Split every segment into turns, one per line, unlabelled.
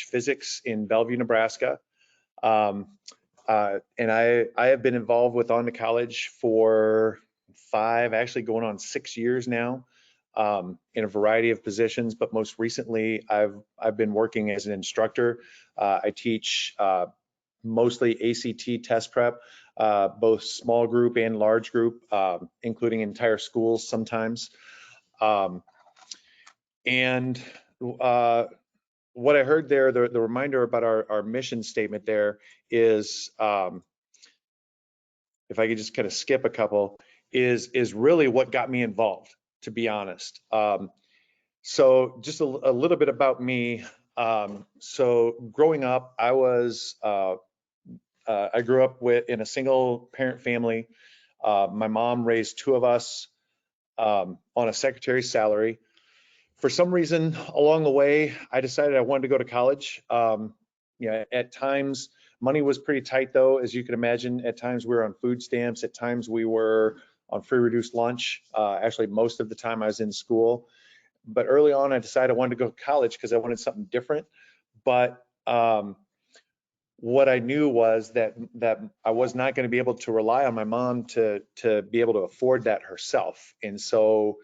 physics in Bellevue, Nebraska. And I have been involved with OnToCollege for actually going on 6 years now, in a variety of positions. But most recently, I've been working as an instructor. I teach mostly ACT test prep, both small group and large group, including entire schools sometimes. And what I heard there, the reminder about our mission statement there is, if I could just kind of skip a couple, is really what got me involved, to be honest. So just a little bit about me. So growing up, I grew up in a single parent family. My mom raised two of us on a secretary's salary. For some reason along the way, I decided I wanted to go to college. At times, money was pretty tight though, as you can imagine. At times we were on food stamps. At times we were on free reduced lunch. Actually, most of the time I was in school. But early on, I decided I wanted to go to college because I wanted something different. But what I knew was that I was not going to be able to rely on my mom to be able to afford that herself. And so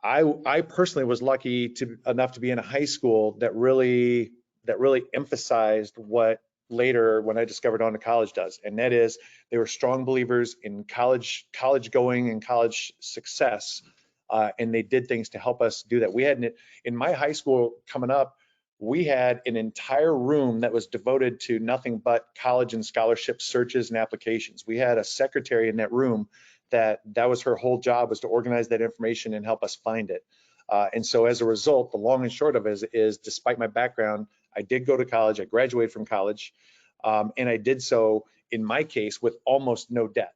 I personally was lucky enough to be in a high school that really emphasized what later, when I discovered OnToCollege, does, and that is they were strong believers in college going and college success, and they did things to help us do that. We had in my high school coming up, we had an entire room that was devoted to nothing but college and scholarship searches and applications. We had a secretary in that room that was her whole job, was to organize that information and help us find it. And so as a result, the long and short of it is despite my background, I did go to college. I graduated from college, and I did so, in my case, with almost no debt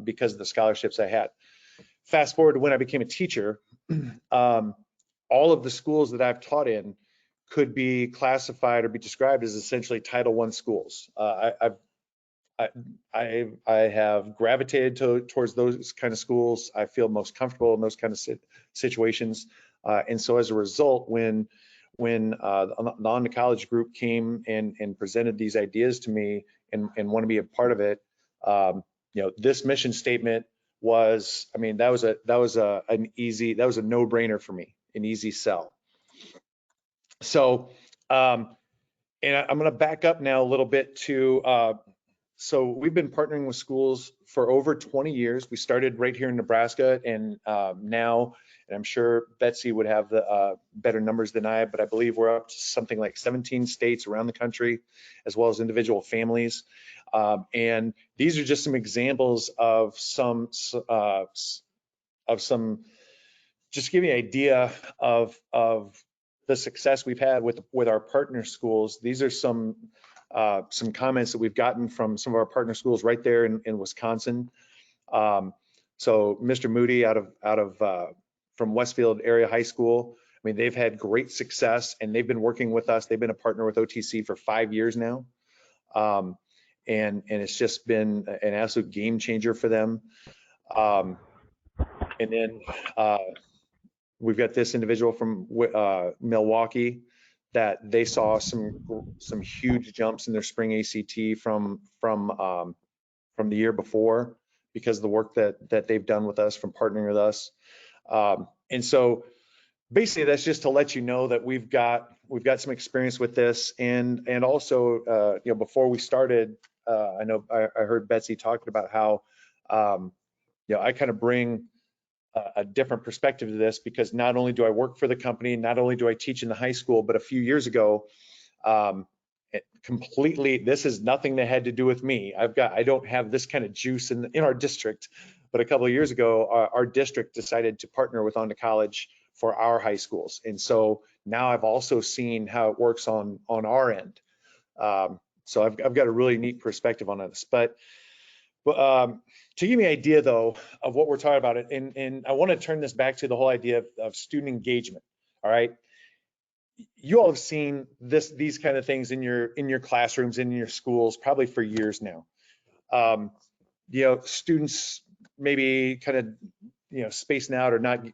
because of the scholarships I had. Fast forward to when I became a teacher, all of the schools that I've taught in could be classified or be described as essentially Title I schools. I have gravitated towards those kind of schools. I feel most comfortable in those kind of situations. And so as a result, when the OnToCollege group came and presented these ideas to me and wanted to be a part of it, this mission statement was, that was a no-brainer for me, an easy sell. So, and I'm going to back up now a little bit to, so we've been partnering with schools for over 20 years. We started right here in Nebraska, and now, and I'm sure Betsy would have the better numbers than I, but I believe we're up to something like 17 states around the country, as well as individual families. And these are just some examples of some, just to give you an idea of the success we've had with our partner schools. These are some comments that we've gotten from some of our partner schools right there in Wisconsin. So Mr. Moody from Westfield Area High School, they've had great success, and they've been working with us. They've been a partner with OTC for 5 years now. And it's just been an absolute game changer for them. And then we've got this individual from Milwaukee that they saw some huge jumps in their spring ACT from the year before because of the work that they've done with us, from partnering with us. And so basically that's just to let you know that we've got some experience with this, and also before we started, I know I heard Betsy talking about how I kind of bring a different perspective to this, because not only do I work for the company, not only do I teach in the high school, but a few years ago, this is nothing that had to do with me. I don't have this kind of juice in our district, but a couple of years ago, our district decided to partner with OnToCollege for our high schools. And so now I've also seen how it works on our end. So I've got a really neat perspective on this, but to give me an idea though of what we're talking about, and I want to turn this back to the whole idea of student engagement. All right, you all have seen these kind of things in your classrooms, in your schools, probably for years now. Students maybe kind of spacing out or not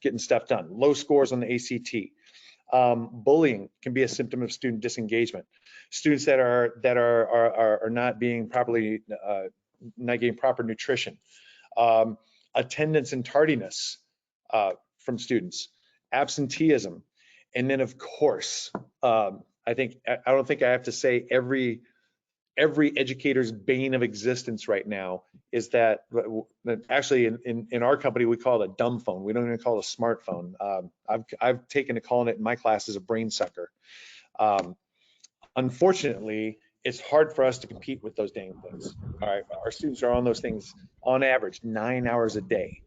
getting stuff done, low scores on the ACT. Bullying can be a symptom of student disengagement. Students that are not being properly, not getting proper nutrition. Attendance and tardiness from students, absenteeism, and then of course, I don't think I have to say every educator's bane of existence right now is that actually in our company we call it a dumb phone. We don't even call it a smartphone. I've taken to calling it in my class as a brain sucker. Unfortunately, it's hard for us to compete with those dang things. All right, our students are on those things on average 9 hours a day.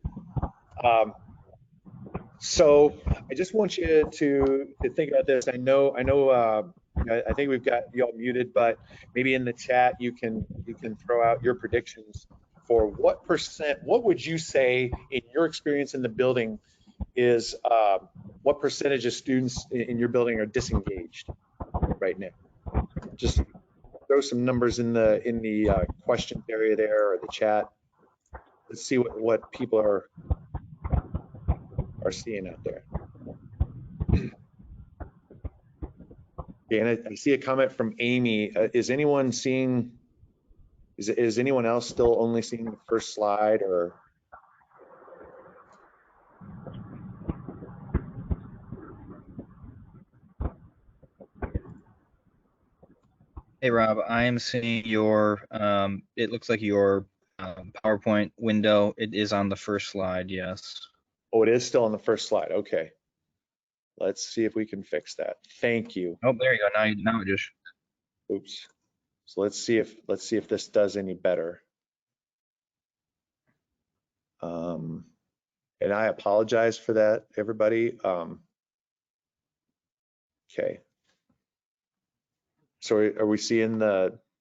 So I just want you to think about this. I know, I think we've got you all muted, but maybe in the chat you can throw out your predictions for what would you say in your experience in the building is what percentage of students in your building are disengaged right now? Just throw some numbers in the question area there or the chat. Let's see what people are seeing out there. Yeah, and I see a comment from Amy. Is anyone seeing? Is anyone else still only seeing the first slide, or?
Hey Rob, I am seeing your. It looks like your PowerPoint window. It is on the first slide. Yes.
Oh, it is still on the first slide. Okay. Let's see if we can fix that. Thank you.
Oh, there you go. Now it just.
Oops. So let's see if this does any better. And I apologize for that, everybody. Okay. So are we seeing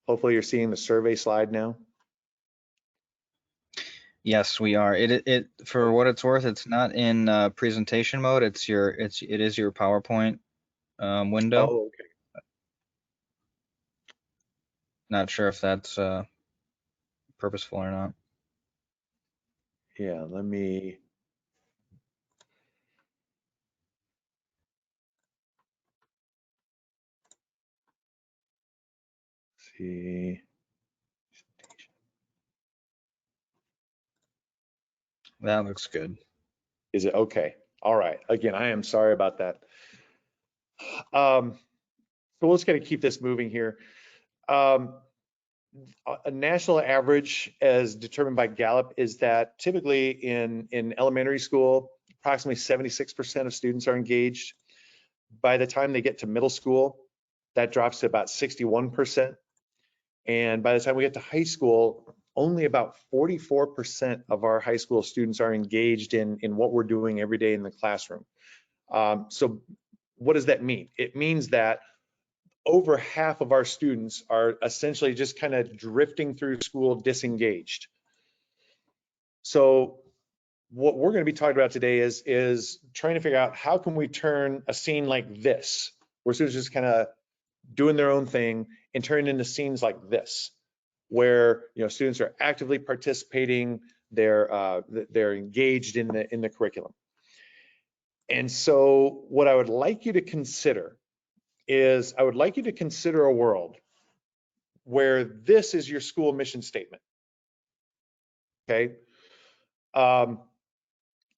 hopefully you're seeing the survey slide now?
Yes, we are. It for what it's worth, it's not in presentation mode. It is your PowerPoint window.
Oh, okay.
Not sure if that's purposeful or not.
Yeah, let me. See.
That looks good.
Is it okay? All right. Again, I am sorry about that. So let's kind of keep this moving here. A national average as determined by Gallup is that typically in elementary school, approximately 76% of students are engaged. By the time they get to middle school, that drops to about 61%. And by the time we get to high school, only about 44% of our high school students are engaged in what we're doing every day in the classroom. So what does that mean? It means that over half of our students are essentially just kind of drifting through school disengaged. So what we're going to be talking about today is trying to figure out how can we turn a scene like this, where students just kind of doing their own thing, and turn it into scenes like this, where students are actively participating, they're engaged in the curriculum. And so what I would like you to consider is I would like you to consider a world where this is your school mission statement. Okay.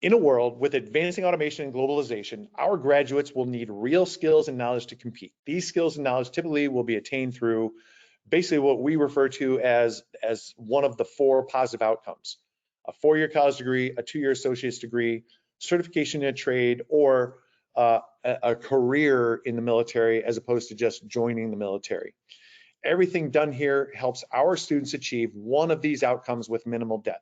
In a world with advancing automation and globalization, our graduates will need real skills and knowledge to compete. These skills and knowledge typically will be attained through basically what we refer to as one of the 4 positive outcomes: a 4-year college degree, a 2-year associate's degree, certification in a trade, or a career in the military as opposed to just joining the military. Everything done here helps our students achieve one of these outcomes with minimal debt.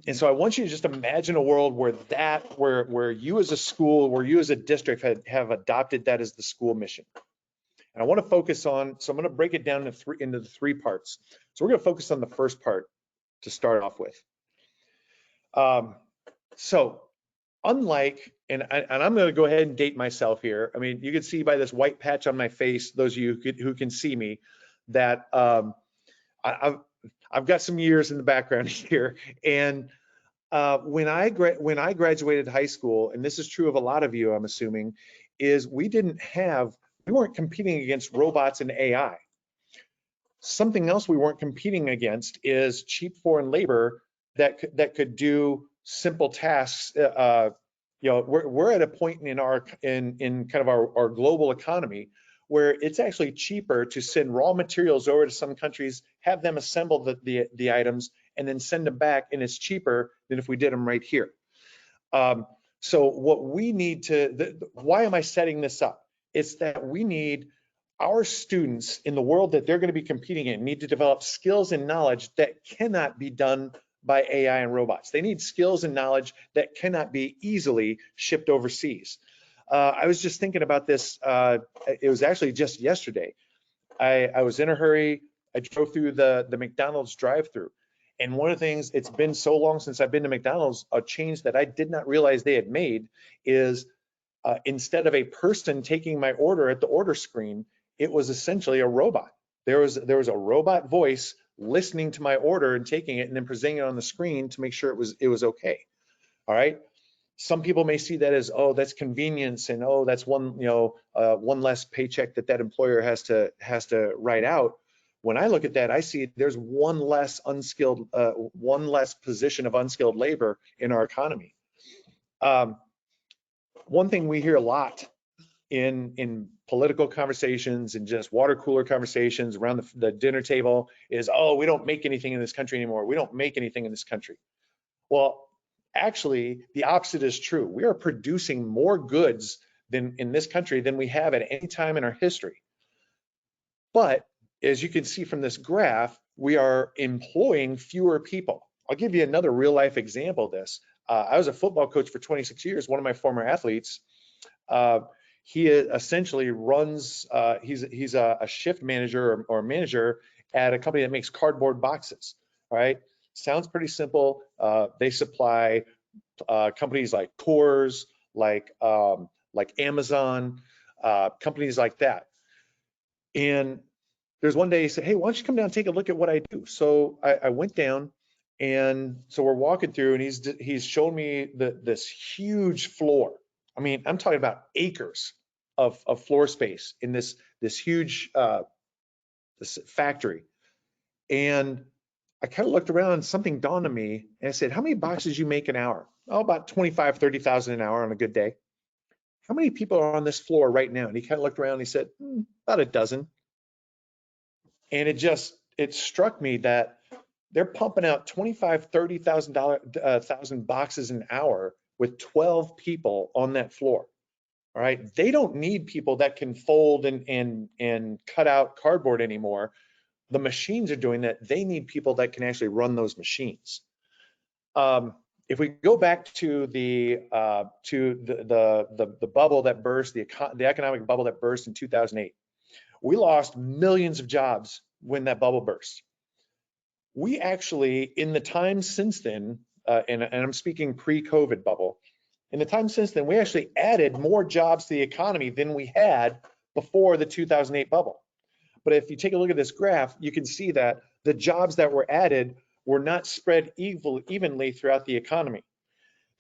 And so I want you to just imagine a world where you as a school, where you as a district have adopted that as the school mission. And I want to focus on, so I'm going to break it down into the 3 parts. So we're going to focus on the first part to start off with. So unlike, and I'm going to go ahead and date myself here. I mean, you can see by this white patch on my face, those of you who can see me, that I've got some years in the background here, and When I graduated high school, and this is true of a lot of you, I'm assuming, is we weren't competing against robots and AI. Something else we weren't competing against is cheap foreign labor that could do simple tasks. We're at a point in kind of our global economy where it's actually cheaper to send raw materials over to some countries, have them assemble the items, and then send them back, and it's cheaper than if we did them right here. So what we need why am I setting this up? It's that we need our students in the world that they're going to be competing in need to develop skills and knowledge that cannot be done by AI and robots. They need skills and knowledge that cannot be easily shipped overseas. I was just thinking about this. It was actually just yesterday. I was in a hurry. I drove through the McDonald's drive-through. And one of the things, it's been so long since I've been to McDonald's, a change that I did not realize they had made is instead of a person taking my order at the order screen, it was essentially a robot. There was a robot voice listening to my order and taking it and then presenting it on the screen to make sure it was okay. All right. Some people may see that as, oh, that's convenience, and oh, that's one less paycheck that employer has to write out. When I look at that, I see there's one less position of unskilled labor in our economy. One thing we hear a lot in political conversations and just water cooler conversations around the dinner table is, oh, we don't make anything in this country anymore. We don't make anything in this country. Well, actually, the opposite is true. We are producing more goods in this country than we have at any time in our history. But as you can see from this graph, we are employing fewer people. I'll give you another real life example of this. I was a football coach for 26 years. One of my former athletes, he essentially runs, he's a shift manager or manager at a company that makes cardboard boxes, all right? Sounds pretty simple. They supply companies like Coors, like Amazon, companies like that. And there's one day he said, hey, why don't you come down and take a look at what I do? So I went down, and so we're walking through, and he's shown me this huge floor. I mean, I'm talking about acres of floor space in this huge this factory. And I kind of looked around and something dawned on me, and I said, how many boxes you make an hour? Oh, about 25, 30,000 an hour on a good day. How many people are on this floor right now? And he kind of looked around and he said, about a dozen. And it struck me that they're pumping out 25, 30,000 boxes an hour with 12 people on that floor. All right. They don't need people that can fold and cut out cardboard anymore. The machines are doing that. They need people that can actually run those machines. If we go back to the bubble that burst, the economic bubble that burst in 2008, we lost millions of jobs when that bubble burst. We actually, in the time since then, and I'm speaking pre-COVID bubble, in the time since then, we actually added more jobs to the economy than we had before the 2008 bubble. But if you take a look at this graph, you can see that the jobs that were added were not spread evenly throughout the economy.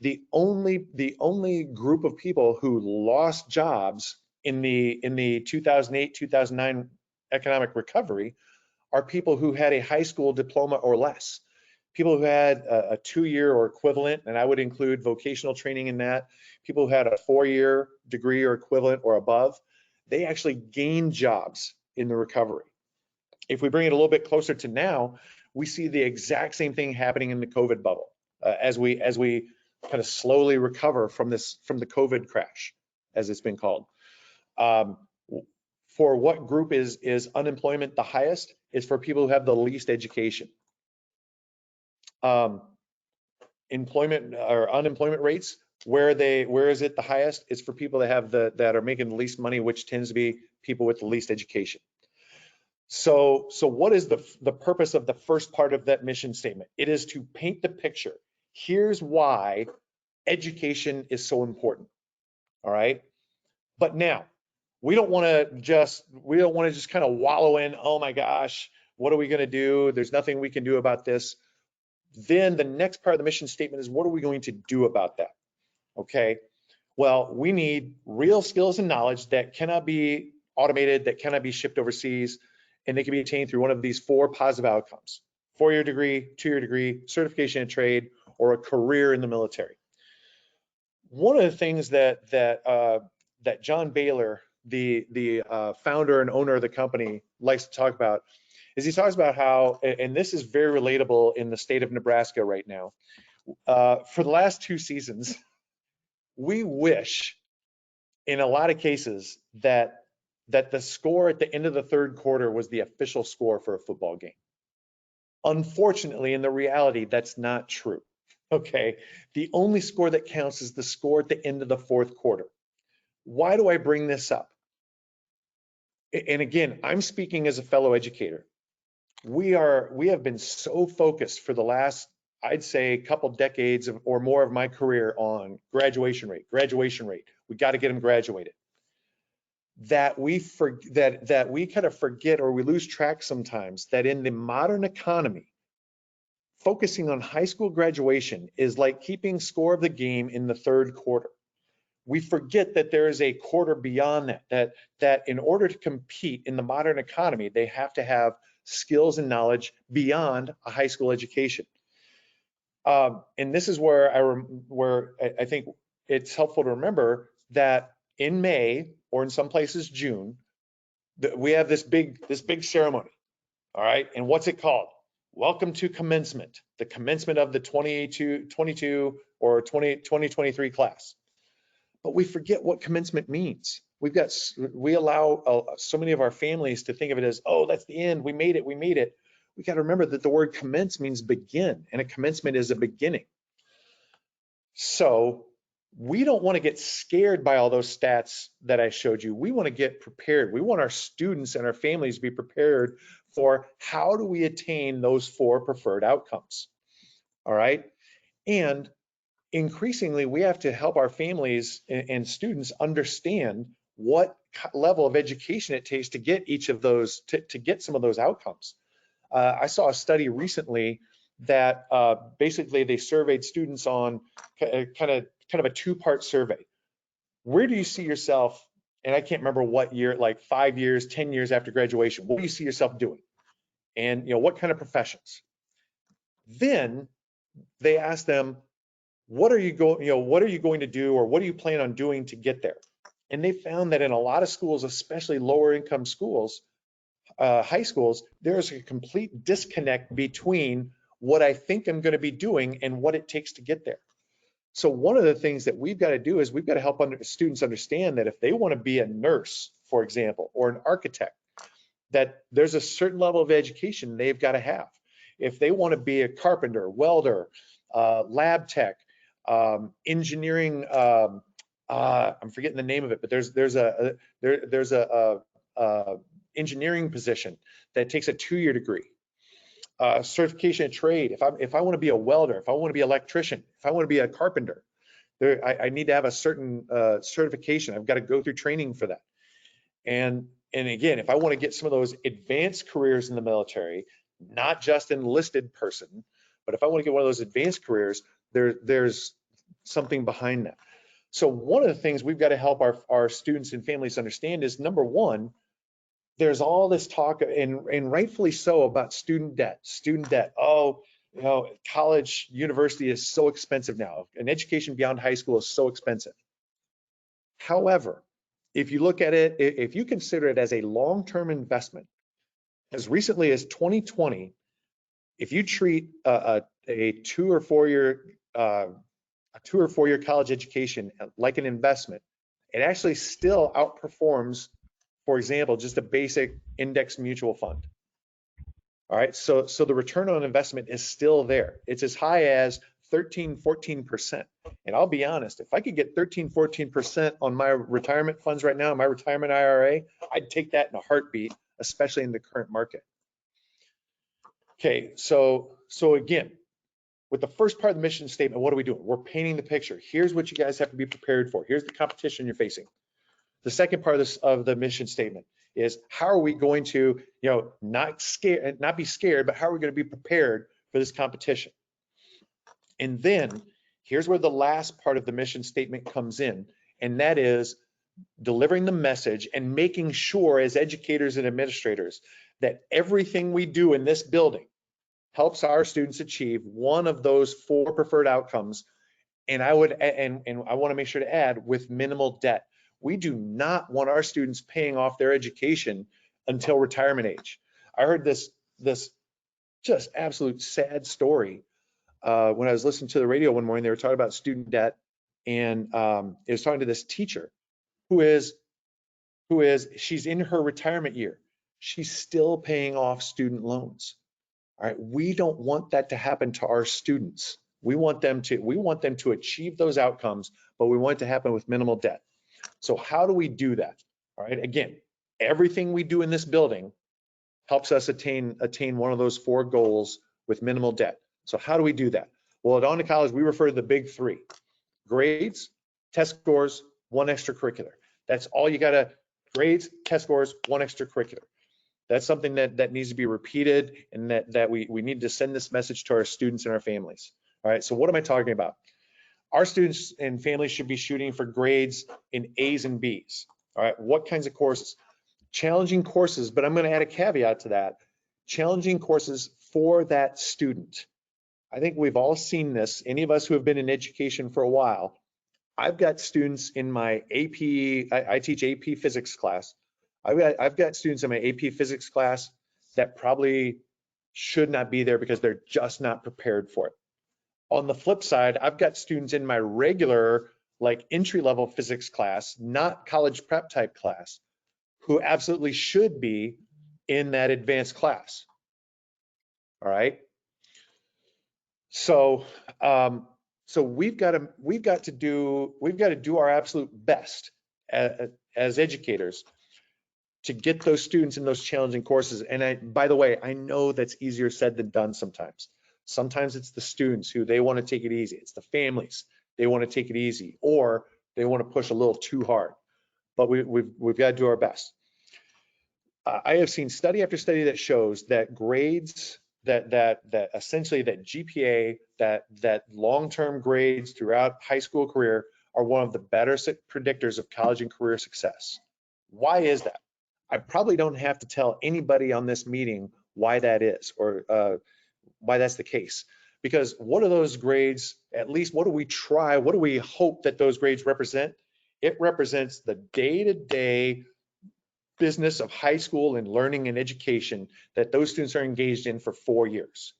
The only group of people who lost jobs in the 2008, 2009 economic recovery are people who had a high school diploma or less. People who had a 2-year or equivalent, and I would include vocational training in that. People who had a 4-year degree or equivalent or above, they actually gained jobs in the recovery. If we bring it a little bit closer to now, we see the exact same thing happening in the COVID bubble as we kind of slowly recover from the COVID crash, as it's been called. For what group is unemployment the highest? Is for people who have the least education. Employment or unemployment rates, where is it the highest? It's for people that are making the least money, which tends to be people with the least education. So what is the purpose of the first part of that mission statement? It is to paint the picture. Here's why education is so important. All right. But now we don't want to just kind of wallow in, oh my gosh, what are we going to do? There's nothing we can do about this. Then the next part of the mission statement is, what are we going to do about that? Okay, well, we need real skills and knowledge that cannot be automated, that cannot be shipped overseas, and they can be attained through one of these 4 positive outcomes: 4-year degree, 2-year degree, certification in trade, or a career in the military. One of the things that John Baylor, the founder and owner of the company, likes to talk about is he talks about how, and this is very relatable in the state of Nebraska right now, for the last 2 seasons, we wish in a lot of cases that the score at the end of the 3rd quarter was the official score for a football game. Unfortunately, in the reality, that's not true. Okay, the only score that counts is the score at the end of the 4th quarter. Why do I bring this up? And again, I'm speaking as a fellow educator. We have been so focused for the last, I'd say, couple decades or more of my career on graduation rate. We got to get them graduated. That we kind of forget, or we lose track sometimes, that in the modern economy, focusing on high school graduation is like keeping score of the game in the 3rd quarter. We forget that there is a quarter beyond that in order to compete in the modern economy, they have to have skills and knowledge beyond a high school education. And this is where I think it's helpful to remember that in May, or in some places June, we have this big ceremony. All right, and what's it called? Welcome to commencement, the commencement of the 2022 or 2023 class. But we forget what commencement means. We allow so many of our families to think of it as, oh, that's the end. We made it. We got to remember that the word commence means begin, and a commencement is a beginning. So we don't want to get scared by all those stats that I showed you. We want to get prepared. We want our students and our families to be prepared for how do we attain those 4 preferred outcomes. All right. And increasingly, we have to help our families and students understand what level of education it takes to get each of those, to get some of those outcomes. I saw a study recently that basically they surveyed students on kind of a 2-part survey. Where do you see yourself, and I can't remember what year, like 5 years, 10 years after graduation, what do you see yourself doing? And what kind of professions? Then they asked them, what are you going to do, or what do you plan on doing to get there? And they found that in a lot of schools, especially lower income schools, high schools, there's a complete disconnect between what I think I'm going to be doing and what it takes to get there. So one of the things that we've got to do is we've got to help students understand that if they want to be a nurse, for example, or an architect, that there's a certain level of education they've got to have. If they want to be a carpenter, welder, lab tech, engineering, I'm forgetting the name of it, but there's a engineering position that takes a 2-year degree. Certification in trade. If I want to be a welder, if I want to be an electrician, if I want to be a carpenter, I need to have a certain certification. I've got to go through training for that. And again, if I want to get some of those advanced careers in the military, not just enlisted person, but if I want to get one of those advanced careers, there's something behind that. So one of the things we've got to help our students and families understand is, number one, there's all this talk, and rightfully so, about student debt. Oh, college, university is so expensive now. An education beyond high school is so expensive. However, if you look at it, if you consider it as a long-term investment, as recently as 2020, if you treat a 2 or 4 year college education like an investment, it actually still outperforms, for example, just a basic index mutual fund. All right, so the return on investment is still there. It's as high as 13-14%. And I'll be honest, if I could get 13-14% on my retirement funds right now, my retirement IRA, I'd take that in a heartbeat, especially in the current market. Okay, so again, with the first part of the mission statement, what are we doing? We're painting the picture. Here's what you guys have to be prepared for. Here's the competition you're facing. The second part of the mission statement is, how are we going to, not be scared, but how are we going to be prepared for this competition? And then here's where the last part of the mission statement comes in, and that is delivering the message and making sure as educators and administrators that everything we do in this building helps our students achieve one of those 4 preferred outcomes. And I would, and I want to make sure to add, with minimal debt. We do not want our students paying off their education until retirement age. I heard this just absolute sad story when I was listening to the radio one morning. They were talking about student debt, and it was talking to this teacher who is she's in her retirement year. She's still paying off student loans. All right, we don't want that to happen to our students. We want them to achieve those outcomes, but we want it to happen with minimal debt. So how do we do that? All right, again, everything we do in this building helps us attain one of those 4 goals with minimal debt. So how do we do that? Well, at OnToCollege, we refer to the big 3: grades, test scores, 1 extracurricular. That's all you gotta, grades, test scores, 1 extracurricular. That's something that needs to be repeated, and that we need to send this message to our students and our families. All right, so what am I talking about? Our students and families should be shooting for grades in A's and B's. All right, what kinds of courses? Challenging courses, but I'm going to add a caveat to that. Challenging courses for that student. I think we've all seen this. Any of us who have been in education for a while, I've got students in my AP, I teach AP physics class. I've got students in my AP physics class that probably should not be there because they're just not prepared for it. On the flip side, I've got students in my regular, like, entry-level physics class, not college prep type class, who absolutely should be in that advanced class. All right. So, so we've got to do our absolute best as educators to get those students in those challenging courses. And by the way, I know that's easier said than done sometimes. Sometimes it's the students who they want to take it easy. It's the families, they want to take it easy, or they want to push a little too hard. But we've got to do our best. I have seen study after study that shows that grades, that essentially that GPA, that long-term grades throughout high school career are one of the better predictors of college and career success. Why is that? I probably don't have to tell anybody on this meeting why that is, or why that's the case. Because what are those grades, at least what do we hope that those grades represent? It represents the day-to-day business of high school and learning and education that those students are engaged in for 4 years,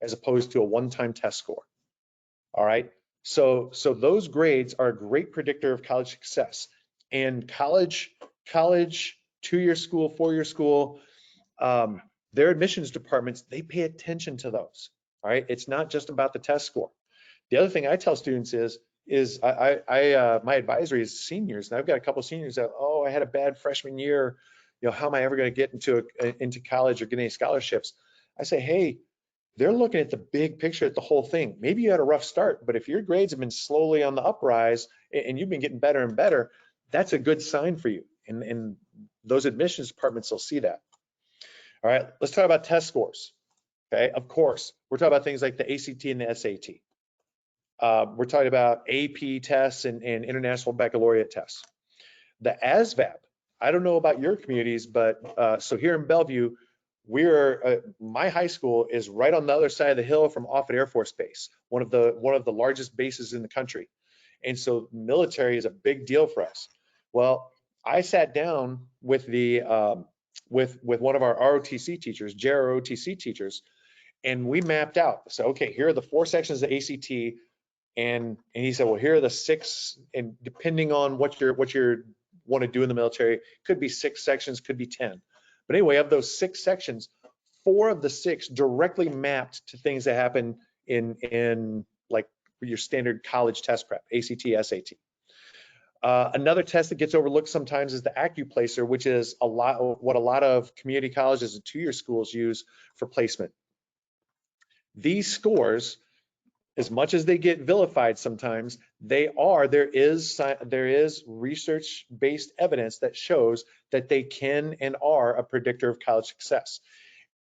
as opposed to a one-time test score. All right, so those grades are a great predictor of college success. And college, 2-year school, 4-year school, their admissions departments, they pay attention to those. All right, it's not just about the test score. The other thing I tell students is my advisory is seniors, and I've got a couple of seniors that, oh, I had a bad freshman year, how am I ever going to get into college or get any scholarships? I say, hey, they're looking at the big picture, at the whole thing. Maybe you had a rough start, but if your grades have been slowly on the uprise and you've been getting better and better, that's a good sign for you. And those admissions departments will see that. All right, let's talk about test scores. Okay, of course, we're talking about things like the ACT and the SAT. We're talking about AP tests and international baccalaureate tests. The ASVAB, I don't know about your communities, but so here in Bellevue, my high school is right on the other side of the hill from Offutt Air Force Base, one of the largest bases in the country. And so military is a big deal for us. Well, I sat down with with one of our ROTC teachers, JROTC teachers, and we mapped out. So, okay, here are the 4 sections of ACT, and he said, well, here are the 6, and depending on what you want to do in the military, could be 6 sections, could be 10. But anyway, of those 6 sections, 4 of the 6 directly mapped to things that happen in like your standard college test prep, ACT, SAT. Another test that gets overlooked sometimes is the AccuPlacer, which is what a lot of community colleges and 2-year schools use for placement. These scores, as much as they get vilified sometimes, there is research-based evidence that shows that they can and are a predictor of college success.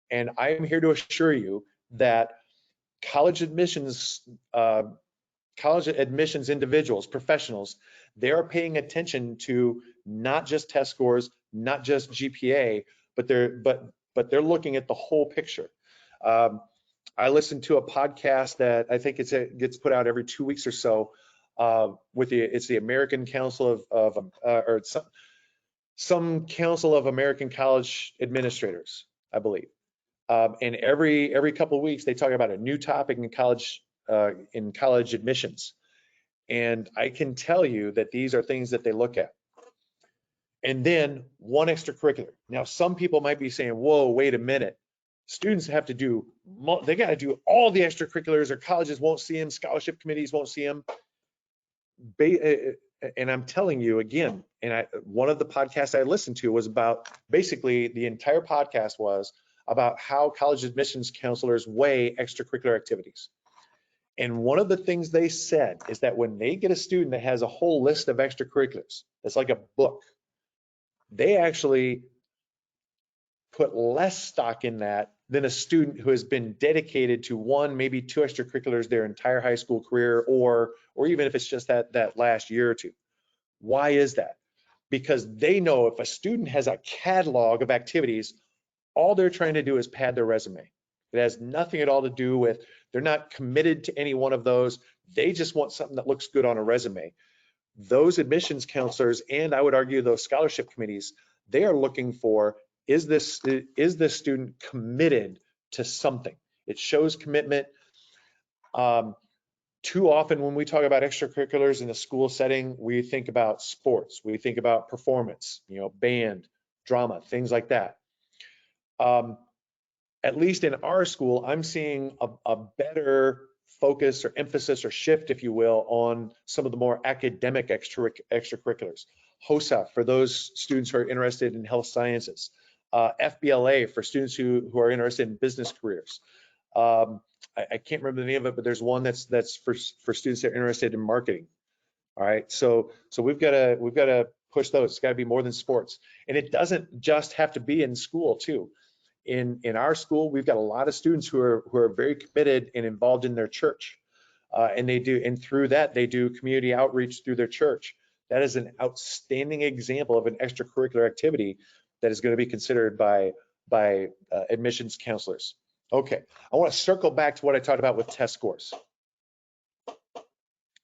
And I'm here to assure you that college admissions, individuals, professionals, they are paying attention to not just test scores, not just GPA, but they're looking at the whole picture. I listened to a podcast that I think it gets put out every 2 weeks or so. It's the American Council or some Council of American College Administrators, I believe. And every couple of weeks they talk about a new topic in college admissions. And I can tell you that these are things that they look at. And then one extracurricular. Now, some people might be saying, whoa, wait a minute. Students have to they got to do all the extracurriculars, or colleges won't see them, scholarship committees won't see them. And I'm telling you again, one of the podcasts I listened to was about, basically the entire podcast was about how college admissions counselors weigh extracurricular activities. And one of the things they said is that when they get a student that has a whole list of extracurriculars, it's like a book, they actually put less stock in that than a student who has been dedicated to one, maybe two extracurriculars their entire high school career, or even if it's just that last year or two. Why is that? Because they know if a student has a catalog of activities, all they're trying to do is pad their resume. It has nothing at all to do with, they're not committed to any one of those. They just want something that looks good on a resume. Those admissions counselors, and I would argue those scholarship committees, they are looking for, is this student committed to something? It shows commitment. Too often when we talk about extracurriculars in a school setting, we think about sports, we think about performance, band, drama, things like that. At least in our school, I'm seeing a better focus or emphasis or shift, if you will, on some of the more academic extracurriculars. HOSA for those students who are interested in health sciences. FBLA for students who are interested in business careers. I can't remember the name of it, but there's one that's for students that are interested in marketing. All right, so we've got to push those. It's got to be more than sports, and it doesn't just have to be in school too. In our school, we've got a lot of students who are very committed and involved in their church, and through that they do community outreach through their church. That is an outstanding example of an extracurricular activity that is going to be considered by admissions counselors. Okay, I want to circle back to what I talked about with test scores,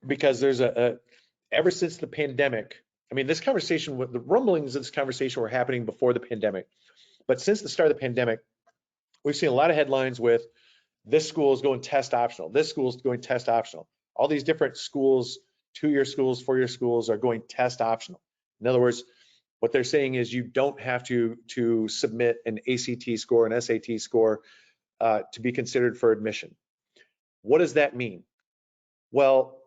because there's ever since the pandemic, I mean, this conversation, the rumblings of this conversation were happening before the pandemic, but since the start of the pandemic, we've seen a lot of headlines with this school is going test optional, this school is going test optional. All these different schools, 2-year schools, 4-year schools are going test optional. In other words, what they're saying is you don't have to submit an ACT score, an SAT score to be considered for admission. What does that mean? Well,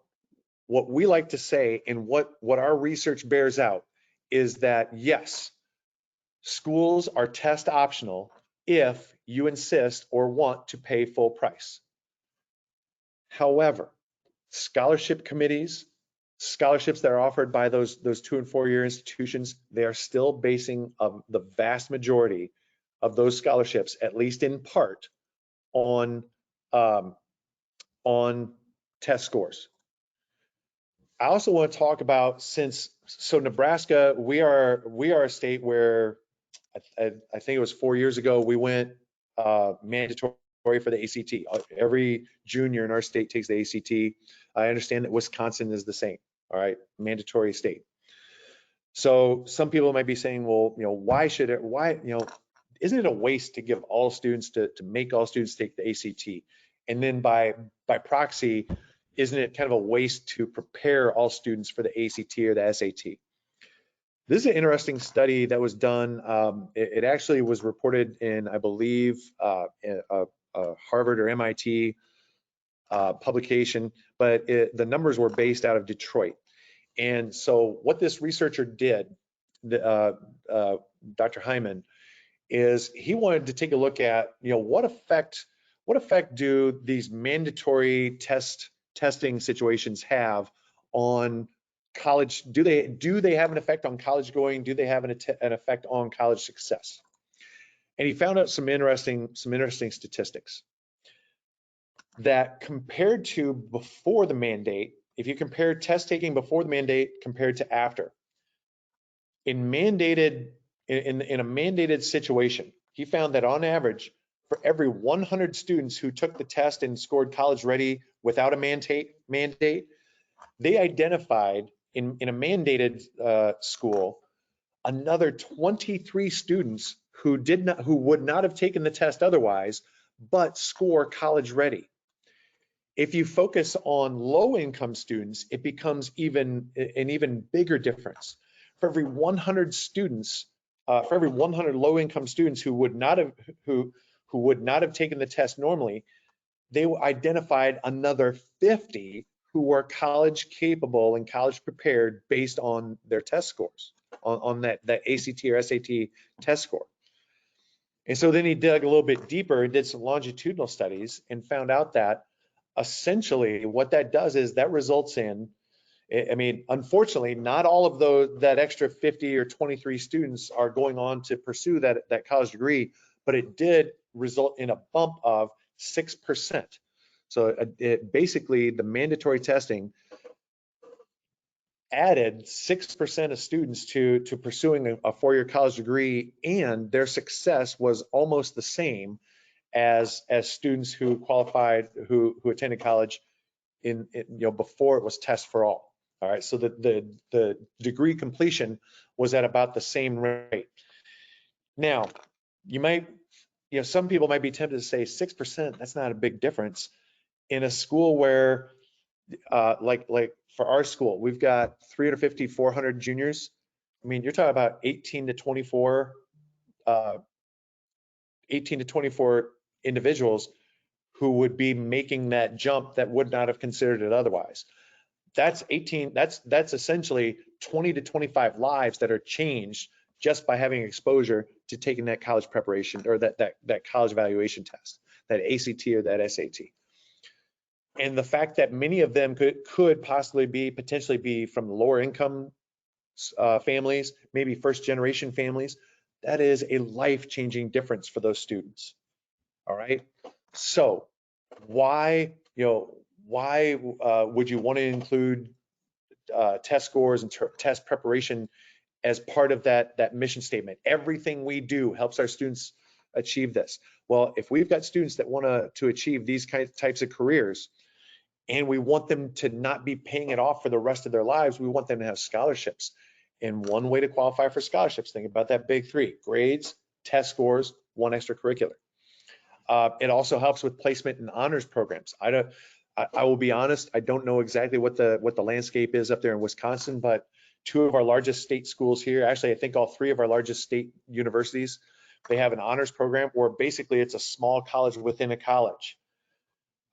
what we like to say, and what our research bears out, is that yes, schools are test optional if you insist or want to pay full price. However, scholarship committees, scholarships that are offered by those 2- and 4-year institutions, they are still basing the vast majority of those scholarships, at least in part, on test scores. I also want to talk about, Nebraska, we are a state where I think it was 4 years ago, we went mandatory for the ACT. Every junior in our state takes the ACT. I understand that Wisconsin is the same, all right, mandatory state. So some people might be saying, well, isn't it a waste to give all students to make all students take the ACT? And then by proxy, isn't it kind of a waste to prepare all students for the ACT or the SAT? This is an interesting study that was done. It actually was reported in, I believe, a Harvard or MIT publication, but the numbers were based out of Detroit. And so what this researcher did, Dr. Hyman, is he wanted to take a look at, what effect do these mandatory testing situations have on college? Do they have an effect on college going? Do they have an effect on college success? And he found out some interesting statistics. that compared to before the mandate, if you compare test taking before the mandate compared to after, in a mandated situation, he found that on average, for every 100 students who took the test and scored college ready without a mandate, they identified in a mandated school another 23 students who would not have taken the test otherwise, but score college ready. If you focus on low income students, it becomes an even bigger difference. For every 100 students, for every 100 low income students who would not have taken the test normally, they identified another 50 who were college capable and college prepared based on their test scores, on that ACT or SAT test score. And so then he dug a little bit deeper and did some longitudinal studies and found out that essentially what that does is that results in, I mean, unfortunately, not all of that extra 50 or 23 students are going on to pursue that college degree, but it did result in a bump of 6%. So basically the mandatory testing added 6% of students to pursuing a four-year college degree, and their success was almost the same as students who qualified, who attended college before it was test for all. All right, so the degree completion was at about the same rate. Now, some people might be tempted to say 6%, that's not a big difference. In a school where, like for our school, we've got 350, 400 juniors. I mean, you're talking about 18 to 24 individuals who would be making that jump that would not have considered it otherwise. That's essentially 20 to 25 lives that are changed just by having exposure to taking that college preparation or that college evaluation test, that ACT or that SAT. And the fact that many of them could potentially be from lower income families, maybe first generation families, that is a life-changing difference for those students. All right. So why would you want to include test scores and test preparation as part of that mission statement? Everything we do helps our students achieve this. Well, if we've got students that want to achieve these types of careers, and we want them to not be paying it off for the rest of their lives, we want them to have scholarships. And one way to qualify for scholarships, think about that big three: grades, test scores, one extracurricular. It also helps with placement in honors programs. I will be honest, I don't know exactly what the landscape is up there in Wisconsin, but two of our largest state schools here, actually I think all three of our largest state universities, they have an honors program where basically it's a small college within a college.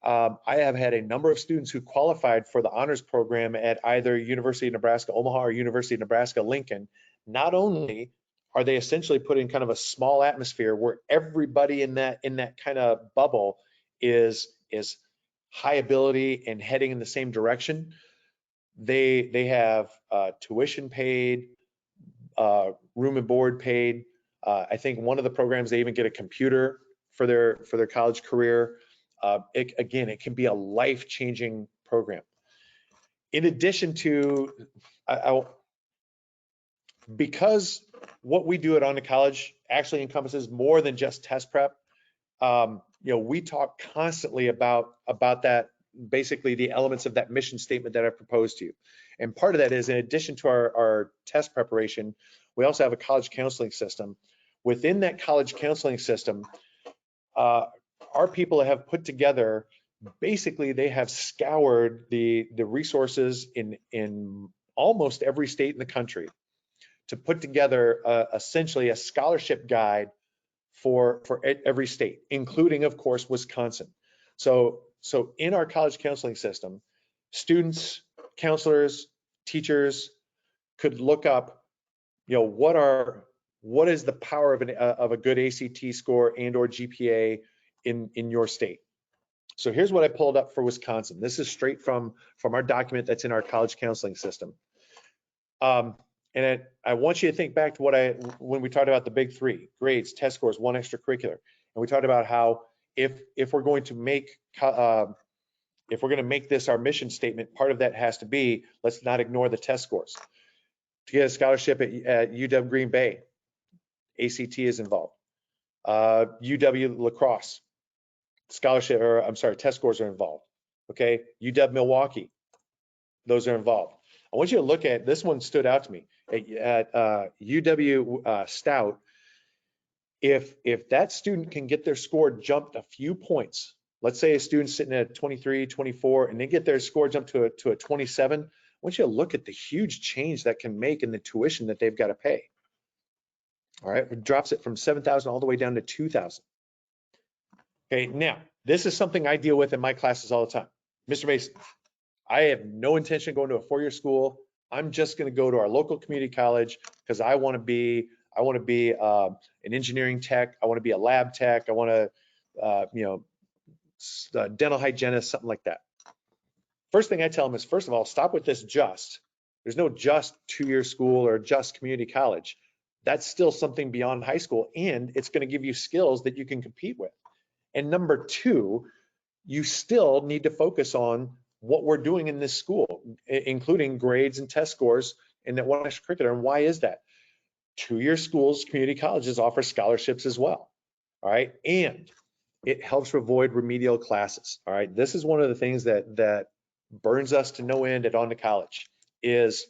I have had a number of students who qualified for the honors program at either University of Nebraska Omaha or University of Nebraska Lincoln. Not only are they essentially put in kind of a small atmosphere where everybody in that kind of bubble is high ability and heading in the same direction, they have tuition paid, room and board paid. I think one of the programs they even get a computer for their college career. It can be a life-changing program. In addition to, because what we do at OnToCollege actually encompasses more than just test prep. We talk constantly about that, basically the elements of that mission statement that I've proposed to you. And part of that is, in addition to our test preparation, we also have a college counseling system. Within that college counseling system, our people have put together, basically they have scoured the resources in almost every state in the country to put together essentially a scholarship guide for every state, including, of course, Wisconsin. So in our college counseling system, students, counselors, teachers could look up, what is the power of a good ACT score and or GPA in your state. So here's what I pulled up for Wisconsin. This is straight from our document that's in our college counseling system. And I want you to think back to when we talked about the big three: grades, test scores, one extracurricular. And we talked about how if we're going to make if we're going to make this our mission statement, part of that has to be, let's not ignore the test scores. To get a scholarship at UW Green Bay, ACT is involved. UW La Crosse, scholarship, or I'm sorry, test scores are involved. Okay, UW Milwaukee, those are involved. I want you to look at, this one stood out to me, at UW Stout. If that student can get their score jumped a few points, let's say a student's sitting at 23, 24, and they get their score jumped to a 27, I want you to look at the huge change that can make in the tuition that they've got to pay. All right, it drops it from 7,000 all the way down to 2,000. Okay, now, this is something I deal with in my classes all the time. Mr. Mason, I have no intention of going to a four-year school. I'm just going to go to our local community college because I want to be an engineering tech. I want to be a lab tech. I want to, dental hygienist, something like that. First thing I tell them is, first of all, stop with this just. There's no just two-year school or just community college. That's still something beyond high school, and it's going to give you skills that you can compete with. And number two, you still need to focus on what we're doing in this school, including grades and test scores and that one extracurricular. And why is that? Two-year schools, community colleges offer scholarships as well. All right, and it helps avoid remedial classes. All right, this is one of the things that burns us to no end at OnToCollege is,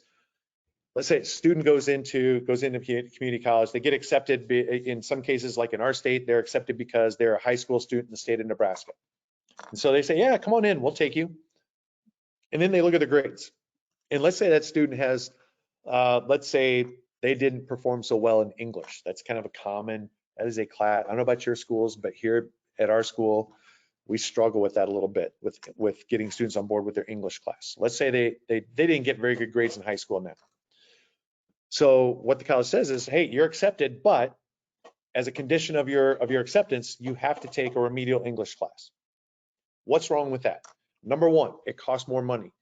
let's say a student goes into community college, they get accepted. In some cases, like in our state, they're accepted because they're a high school student in the state of Nebraska. And so they say, yeah, come on in, we'll take you. And then they look at the grades. And let's say that student has, let's say they didn't perform so well in English. That's kind of a common, that is a class. I don't know about your schools, but here at our school, we struggle with that a little bit with getting students on board with their English class. Let's say they didn't get very good grades in high school now. So what the college says is, hey, you're accepted, but as a condition of your acceptance, you have to take a remedial English class. What's wrong with that? Number one, it costs more money.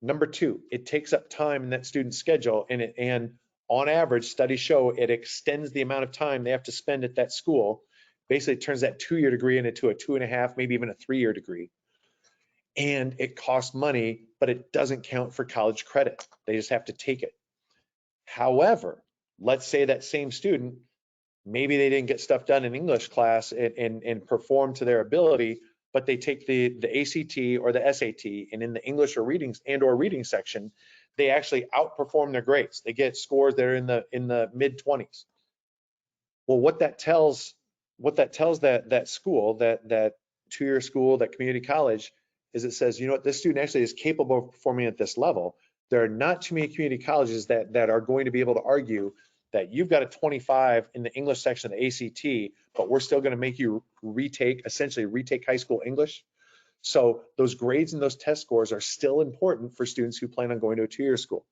Number two, it takes up time in that student's schedule, and on average, studies show it extends the amount of time they have to spend at that school. Basically, it turns that two-year degree into a 2.5, maybe even a 3-year degree. And it costs money, but it doesn't count for college credit. They just have to take it. However, let's say that same student, maybe they didn't get stuff done in English class and perform to their ability, but they take the ACT or the SAT, and in the English or reading section, they actually outperform their grades. They get scores that are in the mid-20s. Well, what that tells that school, that two-year school, that community college, is it says, you know what, this student actually is capable of performing at this level. There are not too many community colleges that are going to be able to argue that you've got a 25 in the English section of the ACT, but we're still going to make you essentially retake high school English. So those grades and those test scores are still important for students who plan on going to a two-year school.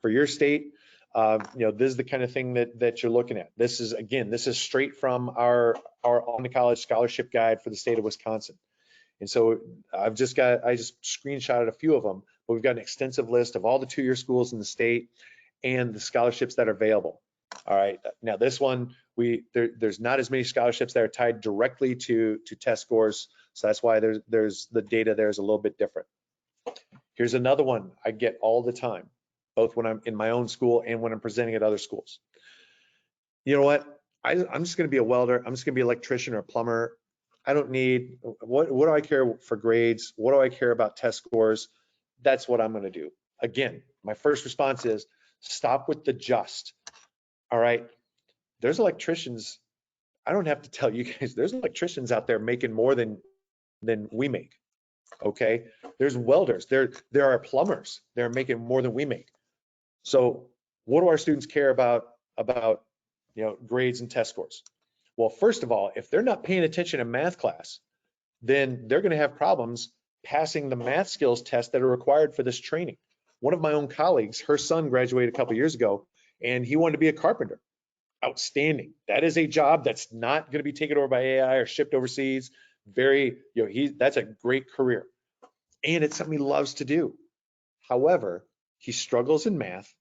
For your state, this is the kind of thing that you're looking at. This is straight from our OnToCollege scholarship guide for the state of Wisconsin. And so I just screenshotted a few of them, but we've got an extensive list of all the two-year schools in the state and the scholarships that are available. All right, now this one, there's not as many scholarships that are tied directly to test scores, so that's why there's the data there is a little bit different. Here's another one I get all the time, both when I'm in my own school and when I'm presenting at other schools. You know what? I'm just going to be a welder. I'm just going to be an electrician or a plumber. I don't need, what do I care for grades? What do I care about test scores? That's what I'm going to do. Again, my first response is stop with the just. All right. There's electricians. I don't have to tell you guys, there's electricians out there making more than we make. Okay. There's welders. There are plumbers. They're making more than we make. So what do our students care about grades and test scores? Well, first of all, if they're not paying attention in math class, then they're going to have problems passing the math skills test that are required for this training. One of my own colleagues, her son graduated a couple of years ago, and he wanted to be a carpenter. Outstanding. That is a job that's not going to be taken over by AI or shipped overseas. That's a great career. And it's something he loves to do. However, he struggled in math.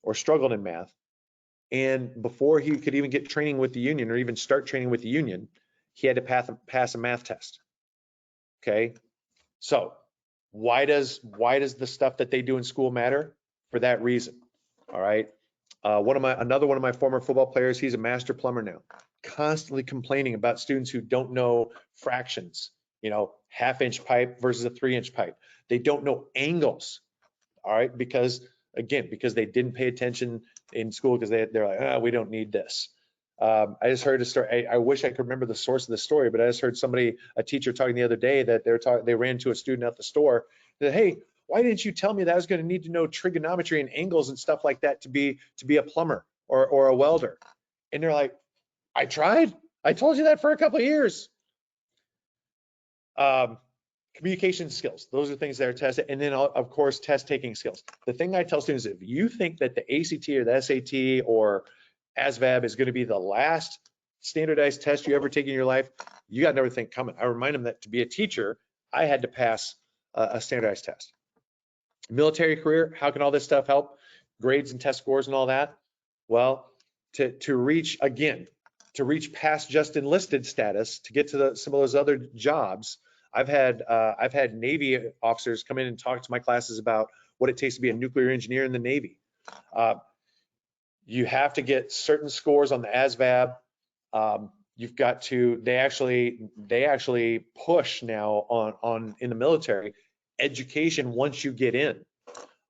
And before he could even get training with the union or even start training with the union, he had to pass a math test. Okay, so why does the stuff that they do in school matter? For that reason. All right. Another one of my former football players, he's a master plumber now, constantly complaining about students who don't know fractions, half-inch pipe versus a 3-inch pipe. They don't know angles. All right, because they didn't pay attention in school, because they're like, we don't need this. I just heard a story. I wish I could remember the source of the story, but I just heard a teacher talking the other day, that they ran to a student at the store that, hey, why didn't you tell me that I was going to need to know trigonometry and angles and stuff like that to be a plumber or a welder? And they're like, I tried. I told you that for a couple of years. Communication skills, those are things that are tested. And then, of course, test taking skills. The thing I tell students, if you think that the ACT or the SAT or ASVAB is going to be the last standardized test you ever take in your life, you got another thing coming. I remind them that to be a teacher, I had to pass a standardized test. Military career, how can all this stuff help? Grades and test scores and all that? Well, to reach past just enlisted status, to get to some of those other jobs, I've had Navy officers come in and talk to my classes about what it takes to be a nuclear engineer in the Navy. You have to get certain scores on the ASVAB. You've got to. They actually push now on in the military education once you get in.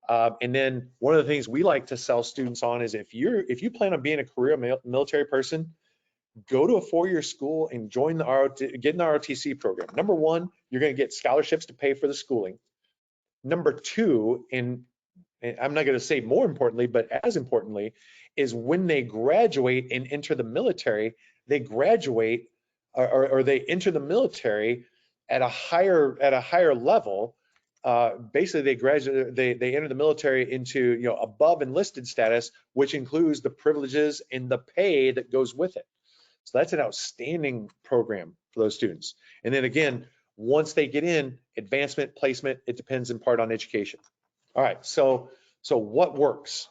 And then one of the things we like to sell students on is, if you plan on being a career military person, go to a 4-year school and get in the ROTC program. Number one, you're going to get scholarships to pay for the schooling. Number two, and I'm not going to say more importantly, but as importantly, is when they graduate and enter the military, they graduate or they enter the military at a higher level. Basically, they enter the military into above enlisted status, which includes the privileges and the pay that goes with it. So that's an outstanding program for those students. And then again, once they get in, advancement, placement, it depends in part on education. All right, so what works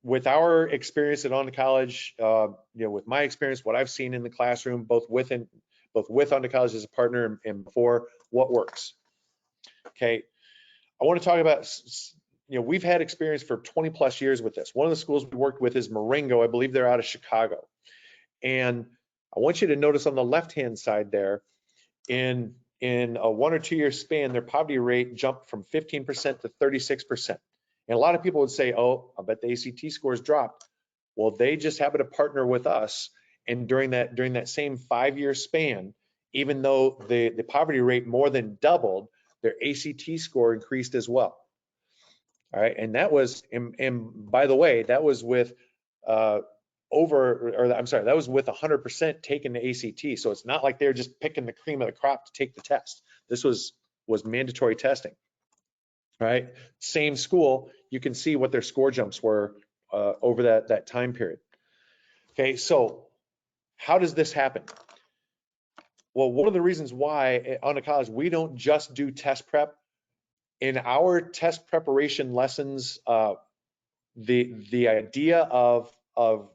with our experience at OnToCollege, with my experience, what I've seen in the classroom, both with OnToCollege as a partner and before, what works? Okay, I want to talk about, we've had experience for 20 plus years with this. One of the schools we worked with is Marengo. I believe they're out of Chicago. And I want you to notice on the left-hand side there, in a 1 or 2 year span, their poverty rate jumped from 15% to 36%. And a lot of people would say, oh, I bet the ACT scores dropped. Well, they just happened to partner with us. And during that same 5-year span, even though the poverty rate more than doubled, their ACT score increased as well. All right, and that was, and by the way, that was with that was with 100% taking the ACT. So it's not like they're just picking the cream of the crop to take the test. This was mandatory testing. All right, same school, you can see what their score jumps were over that time period. Okay, so how does this happen? Well, one of the reasons why on OnToCollege we don't just do test prep. In our test preparation lessons, the idea of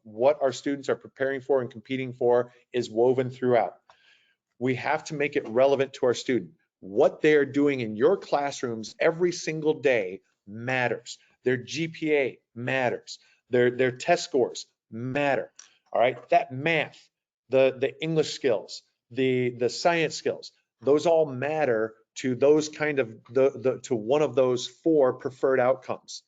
what our students are preparing for and competing for is woven throughout. We have to make it relevant to our student. What they're doing in your classrooms every single day matters. Their GPA matters. Their test scores matter. All right, that math, the English skills, the science skills, those all matter to those kind of to one of those 4 preferred outcomes.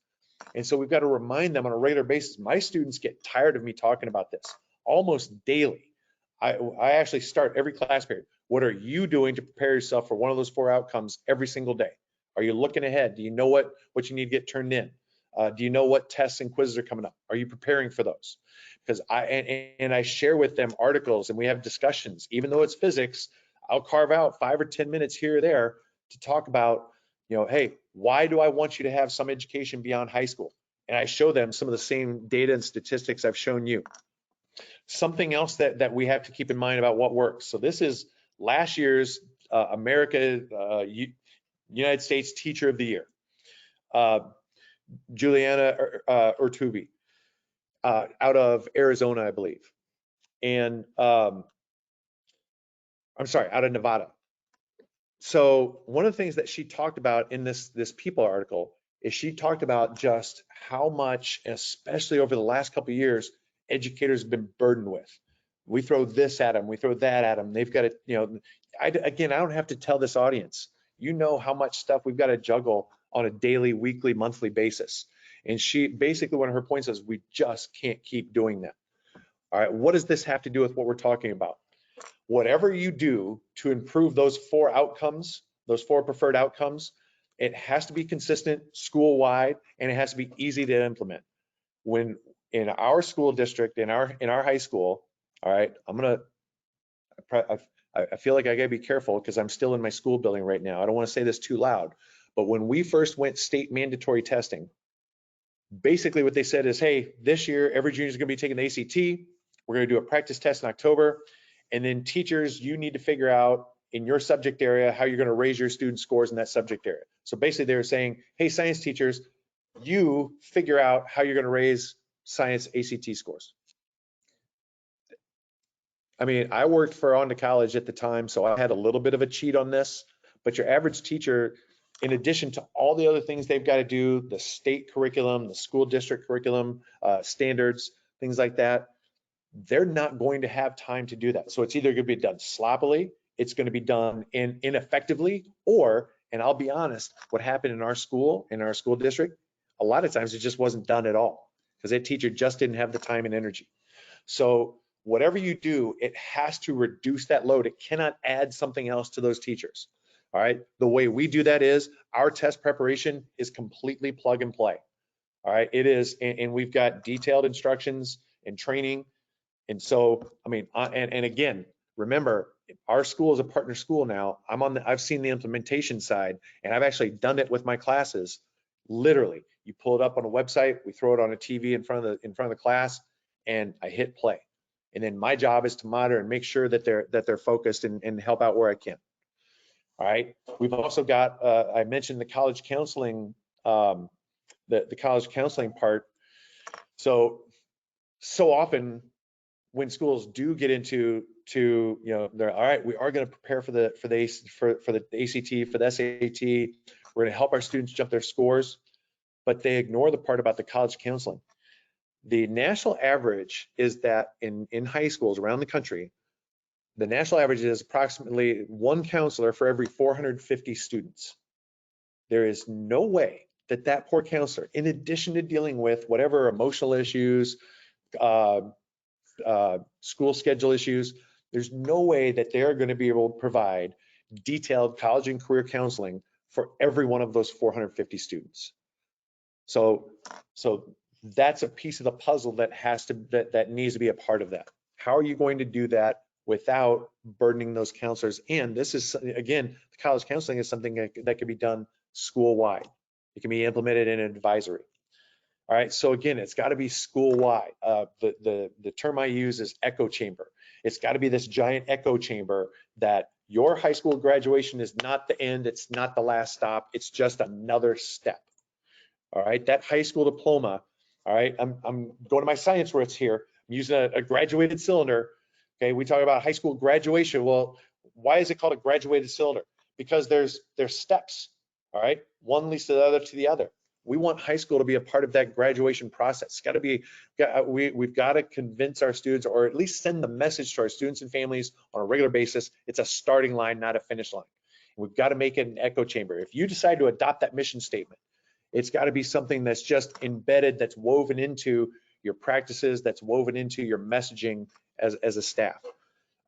And so we've got to remind them on a regular basis. My students get tired of me talking about this almost daily. I actually start every class period. What are you doing to prepare yourself for one of those 4 outcomes every single day? Are you looking ahead? Do you know what you need to get turned in? Do you know what tests and quizzes are coming up? Are you preparing for those? Because I share with them articles and we have discussions. Even though it's physics, I'll carve out 5 or 10 minutes here or there to talk about, hey, why do I want you to have some education beyond high school? And I show them some of the same data and statistics I've shown you. Something else that we have to keep in mind about what works. So this is last year's United States Teacher of the Year, Juliana Urtubi, out of Arizona, I believe. And I'm sorry, out of Nevada. So one of the things that she talked about in this People article is she talked about just how much, especially over the last couple of years, educators have been burdened with. We throw this at them, we throw that at them. They've got to, again, I don't have to tell this audience, you know how much stuff we've got to juggle on a daily, weekly, monthly basis. And she basically, one of her points is we just can't keep doing that. All right, what does this have to do with what we're talking about? Whatever you do to improve those four outcomes, those four preferred outcomes, it has to be consistent school-wide, and it has to be easy to implement. When in our school district, in our high school, all right, I feel like I gotta be careful because I'm still in my school building right now. I don't want to say this too loud, but when we first went state mandatory testing, basically what they said is, hey, this year every junior is going to be taking the ACT. We're going to do a practice test in October. And then teachers, you need to figure out in your subject area how you're going to raise your student scores in that subject area. So basically they were saying, hey, science teachers, you figure out how you're going to raise science ACT scores. I mean, I worked for OnToCollege at the time, so I had a little bit of a cheat on this, but your average teacher, in addition to all the other things they've got to do, the state curriculum, the school district curriculum, standards, things like that, they're not going to have time to do that. So it's either going to be done sloppily, it's going to be done ineffectively, or, and I'll be honest, what happened in our school district, a lot of times it just wasn't done at all because that teacher just didn't have the time and energy. So whatever you do, it has to reduce that load. It cannot add something else to those teachers. All right. The way we do that is our test preparation is completely plug and play. All right. It is. And we've got detailed instructions and training. And so, I mean, and again, remember, our school is a partner school now. I've seen the implementation side, and I've actually done it with my classes. Literally, you pull it up on a website, we throw it on a TV in front of the class, and I hit play. And then my job is to monitor and make sure that they're focused and help out where I can. All right. We've also got, I mentioned the college counseling, the college counseling part. So often when schools do get into they're all right, we are going to prepare for the ACT, for the SAT. We're going to help our students jump their scores, but they ignore the part about the college counseling. The national average is that in high schools around the country, the national average is approximately one counselor for every 450 students. There is no way that poor counselor, in addition to dealing with whatever emotional issues, school schedule issues, there's no way that they're going to be able to provide detailed college and career counseling for every one of those 450 students. So that's a piece of the puzzle that needs to be a part of that. How are you going to do that without burdening those counselors? And this is, again, the college counseling is something that can be done school-wide. It can be implemented in an advisory. All right, so again, it's got to be school-wide. The term I use is echo chamber. It's got to be this giant echo chamber that your high school graduation is not the end, it's not the last stop, it's just another step. All right, that high school diploma. All right, I'm going to my science roots here. I'm using a graduated cylinder. Okay, we talk about high school graduation. Well, why is it called a graduated cylinder? Because there's steps. All right, one leads to the other. We want high school to be a part of that graduation process. It's got to be, we've got to convince our students, or at least send the message to our students and families on a regular basis. It's a starting line, not a finish line. We've got to make it an echo chamber. If you decide to adopt that mission statement, it's got to be something that's just embedded, that's woven into your practices, that's woven into your messaging as a staff.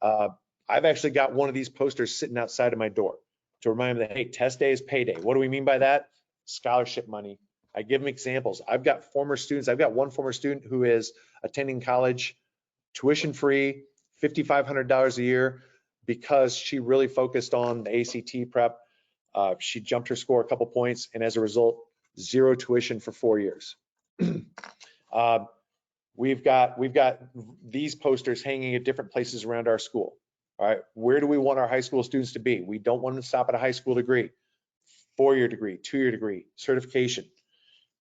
I've actually got one of these posters sitting outside of my door to remind them that, hey, test day is payday. What do we mean by that? Scholarship money. I give them examples. I've got former students. I've got one former student who is attending college tuition free, $5,500 a year, because she really focused on the ACT prep. She jumped her score a couple points, and as a result, zero tuition for 4 years. We've got these posters hanging at different places around our school. All right, where do we want our high school students to be? We don't want them to stop at a high school degree, 4-year degree, 2-year degree, certification.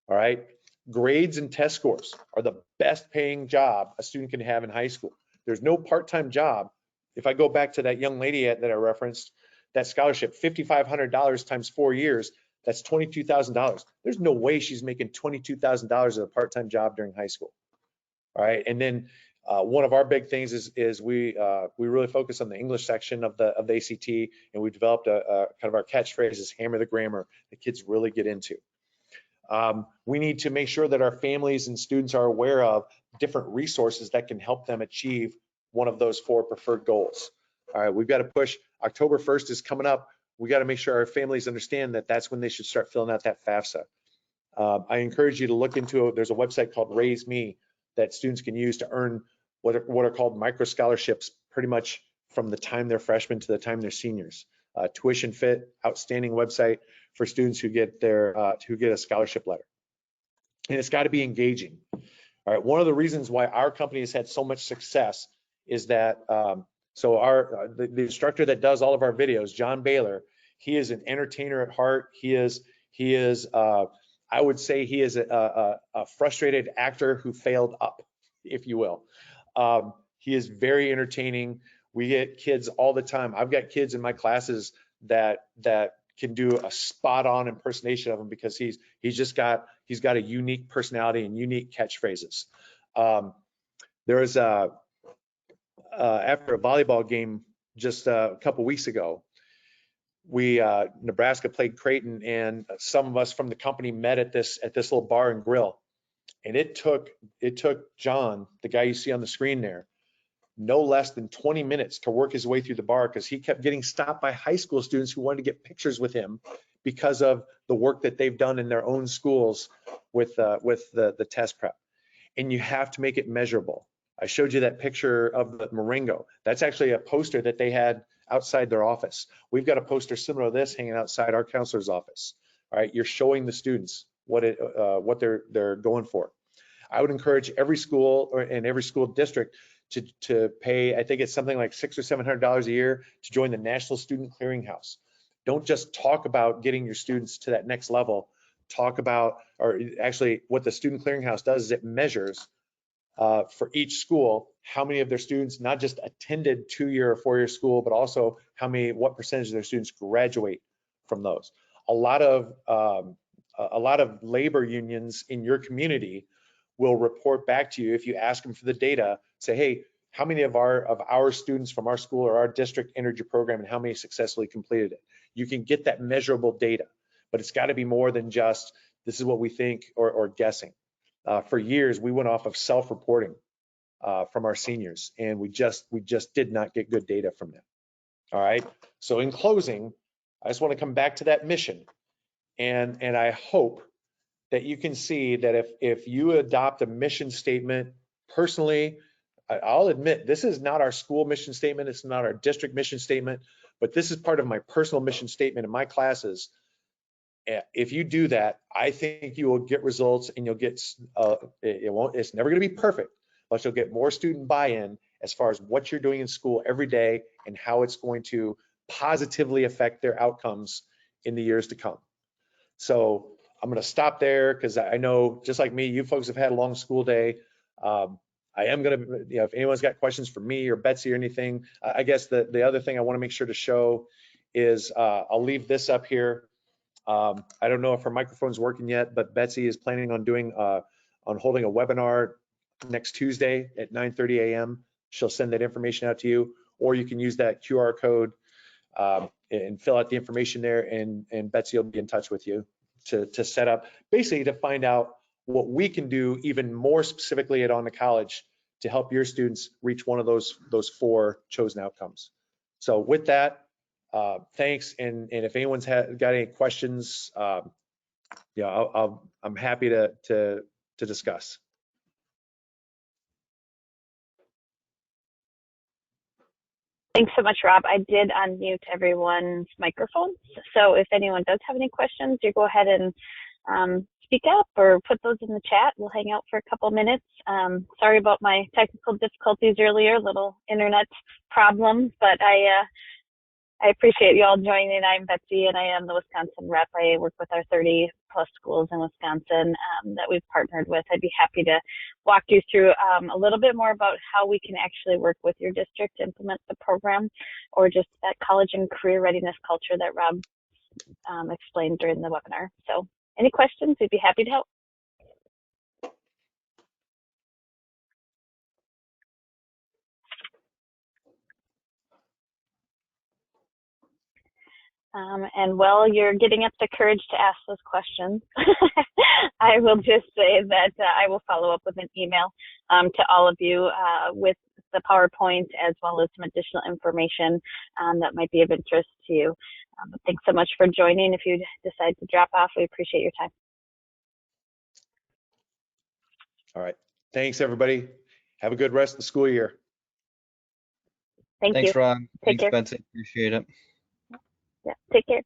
All right, grades and test scores are the best paying job a student can have in high school. There's no part-time job If I go back to that young lady that I referenced, that scholarship, $5,500 times 4 years, that's $22,000. There's no way she's making $22,000 as a part-time job during high school. All right, and then one of our big things is we really focus on the English section of the ACT, and we developed a kind of our catchphrase is hammer the grammar. The kids really get into. We need to make sure that our families and students are aware of different resources that can help them achieve one of those 4 preferred goals. All right, we've got to push. October 1st is coming up. We got to make sure our families understand that that's when they should start filling out that FAFSA. I encourage you to look into it. There's a website called Raise Me that students can use to earn what are called micro scholarships, pretty much from the time they're freshmen to the time they're seniors. Tuition Fit, outstanding website for students who get a scholarship letter. And it's got to be engaging. All right, one of the reasons why our company has had so much success is that the instructor that does all of our videos, John Baylor, he is an entertainer at heart. He is I would say he is a frustrated actor who failed up, if you will. He is very entertaining. We get kids all the time. I've got kids in my classes that can do a spot-on impersonation of him because he's got a unique personality and unique catchphrases. There was after a volleyball game just a couple weeks ago, Nebraska played Creighton, and some of us from the company met at this little bar and grill. And it took John, the guy you see on the screen there, no less than 20 minutes to work his way through the bar because he kept getting stopped by high school students who wanted to get pictures with him because of the work that they've done in their own schools with the test prep. And you have to make it measurable. I showed you that picture of the Marengo. That's actually a poster that they had outside their office. We've got a poster similar to this hanging outside our counselor's office. All right, you're showing the students what they're going for. I would encourage every school and every school district to pay, I think it's something like $600 or $700 a year to join the National Student Clearinghouse. Don't just talk about getting your students to that next level. Talk about, or actually what the Student Clearinghouse does is it measures for each school how many of their students not just attended 2-year or 4-year school, but also what percentage of their students graduate from those. A lot of labor unions in your community will report back to you if you ask them for the data. Say, hey, how many of our students from our school or our district entered your program and how many successfully completed it? You can get that measurable data, but it's got to be more than just this is what we think or guessing. For years, we went off of self-reporting from our seniors, and we just did not get good data from them. All right. So in closing, I just want to come back to that mission, and I hope that you can see that if you adopt a mission statement personally, I'll admit this is not our school mission statement, it's not our district mission statement, but this is part of my personal mission statement in my classes. If you do that, I think you will get results, and you'll get it's never going to be perfect, but you'll get more student buy-in as far as what you're doing in school every day and how it's going to positively affect their outcomes in the years to come. So I'm going to stop there because I know, just like me, you folks have had a long school day. I am going to, if anyone's got questions for me or Betsy or anything, I guess the other thing I want to make sure to show is I'll leave this up here. I don't know if her microphone's working yet, but Betsy is planning on holding a webinar next Tuesday at 9:30 a.m. She'll send that information out to you, or you can use that QR code and fill out the information there, and Betsy will be in touch with you to set up, basically to find out what we can do even more specifically at OnToCollege to help your students reach one of those 4 chosen outcomes. So with that, thanks, and if anyone's got any questions, I'm happy to discuss.
Thanks so much, Rob. I did unmute everyone's microphones, so if anyone does have any questions, you go ahead and speak up or put those in the chat. We'll hang out for a couple minutes. Sorry about my technical difficulties earlier, little internet problems, but I I appreciate you all joining. I'm Betsy, and I am the Wisconsin rep. I work with our 30 plus schools in Wisconsin that we've partnered with. I'd be happy to walk you through a little bit more about how we can actually work with your district to implement the program, or just that college and career readiness culture that Rob explained during the webinar. So any questions, we'd be happy to help. And while you're getting up the courage to ask those questions, I will just say that I will follow up with an email to all of you with the PowerPoint as well as some additional information that might be of interest to you. Thanks so much for joining. If you decide to drop off, we appreciate your time.
All right. Thanks, everybody. Have a good rest of the school year.
Thank you.
Thanks, Rob.
Take
Thanks,
care.
Betsy. Appreciate it.
Yeah, take care.